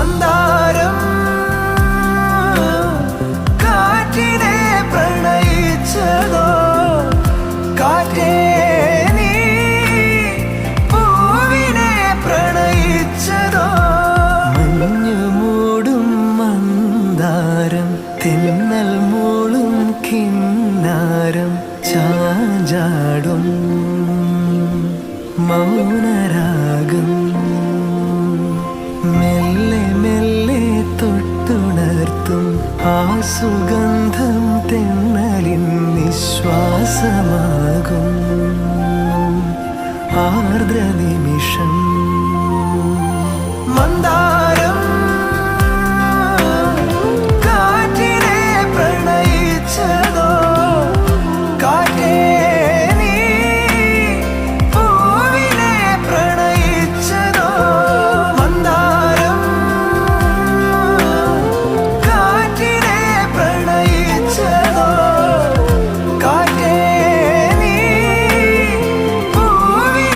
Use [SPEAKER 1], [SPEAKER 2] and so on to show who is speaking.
[SPEAKER 1] മന്ദാരം കാറ്റിനെ പ്രണയിച്ചതോ, കാറ്റേ നീ പൂവിനെ പ്രണയിച്ചതോ. മഞ്ഞു മൂടും മന്ദാരം, തെന്നൽ മൂളും കിന്നാരം, ചാഞ്ചാടും മൗനരാഗം, മെല്ലെ മെല്ലെ തൊട്ടുണർത്തും ആ സുഗന്ധം തെന്നലിൻ നിശ്വാസമാകും. ആർദ്ര നിമിഷം